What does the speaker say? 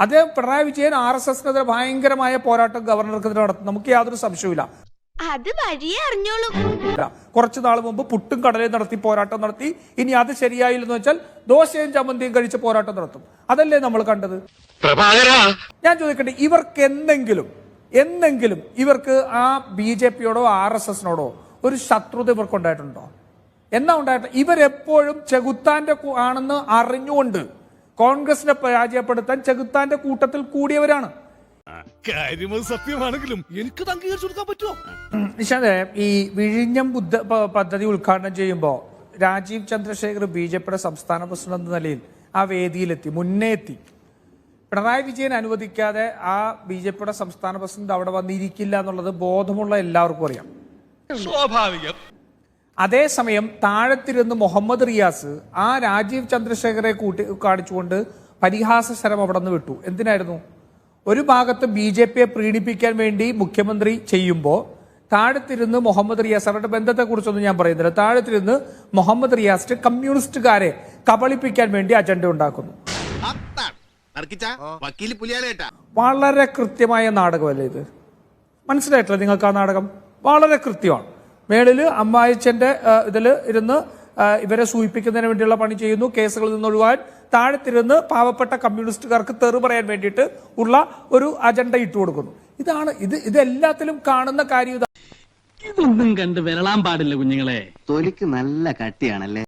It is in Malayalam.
അത് പിണറായി വിജയൻ RSSനെതിരെ ഭയങ്കരമായ പോരാട്ടം ഗവർണർക്കെതിരെ നടത്തും, നമുക്ക് യാതൊരു സംശയവുമില്ല. അത് വഴിയേ അറിഞ്ഞോളൂ. കുറച്ചു നാൾ മുമ്പ് പുട്ടും കടലയും നടത്തി പോരാട്ടം നടത്തി. ഇനി അത് ശരിയായില്ലെന്ന് വെച്ചാൽ ദോശയും ചമ്മന്തിയും കഴിച്ച് പോരാട്ടം നടത്തും. അതല്ലേ നമ്മൾ കണ്ടത്? ഞാൻ ചോദിക്കട്ടെ, ഇവർക്ക് എന്തെങ്കിലും ഇവർക്ക് ആ BJPയോടോ RSSനോടോ ഒരു ശത്രുത ഇവർക്ക് ഉണ്ടായിട്ടുണ്ടോ? എന്നാ ഉണ്ടായിട്ട്? ഇവരെപ്പോഴും ചെകുത്താന്റെ ആണെന്ന് അറിഞ്ഞുകൊണ്ട് കോൺഗ്രസിനെ പരാജയപ്പെടുത്താൻ ചെകുത്താന്റെ കൂട്ടത്തിൽ കൂടിയവരാണ്. സത്യമാണെങ്കിലും എനിക്ക് അംഗീകരിച്ചു കൊടുക്കാൻ പറ്റുമോ? നിഷാദേ, ഈ വിഴിഞ്ഞം പദ്ധതി ഉദ്ഘാടനം ചെയ്യുമ്പോൾ രാജീവ് ചന്ദ്രശേഖർ BJPയുടെ സംസ്ഥാന പ്രസിഡന്റ് എന്ന നിലയിൽ ആ വേദിയിലെത്തി, മുന്നേ എത്തി. പിണറായി വിജയൻ അനുവദിക്കാതെ ആ BJPയുടെ സംസ്ഥാന പ്രസിഡന്റ് അവിടെ വന്നിരിക്കില്ല എന്നുള്ളത് ബോധമുള്ള എല്ലാവർക്കും അറിയാം. സ്വാഭാവികം. അതേസമയം താഴത്തിരുന്ന് മുഹമ്മദ് റിയാസ് ആ രാജീവ് ചന്ദ്രശേഖരെ കാണിച്ചുകൊണ്ട് പരിഹാസശരം അവിടെ നിന്ന് വിട്ടു. എന്തിനായിരുന്നു? ഒരു ഭാഗത്ത് BJPയെ പ്രീണിപ്പിക്കാൻ വേണ്ടി മുഖ്യമന്ത്രി ചെയ്യുമ്പോൾ താഴത്തിരുന്ന് മുഹമ്മദ് റിയാസ്, അവരുടെ ബന്ധത്തെക്കുറിച്ചൊന്നും ഞാൻ പറയുന്നില്ല, താഴത്തിരുന്ന് മുഹമ്മദ് റിയാസ് കമ്മ്യൂണിസ്റ്റുകാരെ കബളിപ്പിക്കാൻ വേണ്ടി അജണ്ട ഉണ്ടാക്കുന്നു. വളരെ കൃത്യമായ നാടകമല്ലേ ഇത്? മനസ്സിലായിട്ടില്ല നിങ്ങൾക്ക് ആ നാടകം? വളരെ കൃത്യമാണ്. മേളില് അമ്മായിച്ചന്റെ ഇതില് ഇരുന്ന് ഇവരെ സൂചിപ്പിക്കുന്നതിന് വേണ്ടിയുള്ള പണി ചെയ്യുന്നു, കേസുകളിൽ നിന്ന് ഒഴിവാൻ. താഴത്തിരുന്ന് പാവപ്പെട്ട കമ്മ്യൂണിസ്റ്റുകാർക്ക് തെറി പറയാൻ വേണ്ടിയിട്ട് ഉള്ള ഒരു അജണ്ട ഇട്ടു കൊടുക്കുന്നു. ഇതെല്ലാത്തിലും കാണുന്ന കാര്യം. ഇതൊന്നും കണ്ട് വിരളാൻ പാടില്ല കുഞ്ഞുങ്ങളെ. തൊലിക്ക് നല്ല കട്ടിയാണല്ലേ.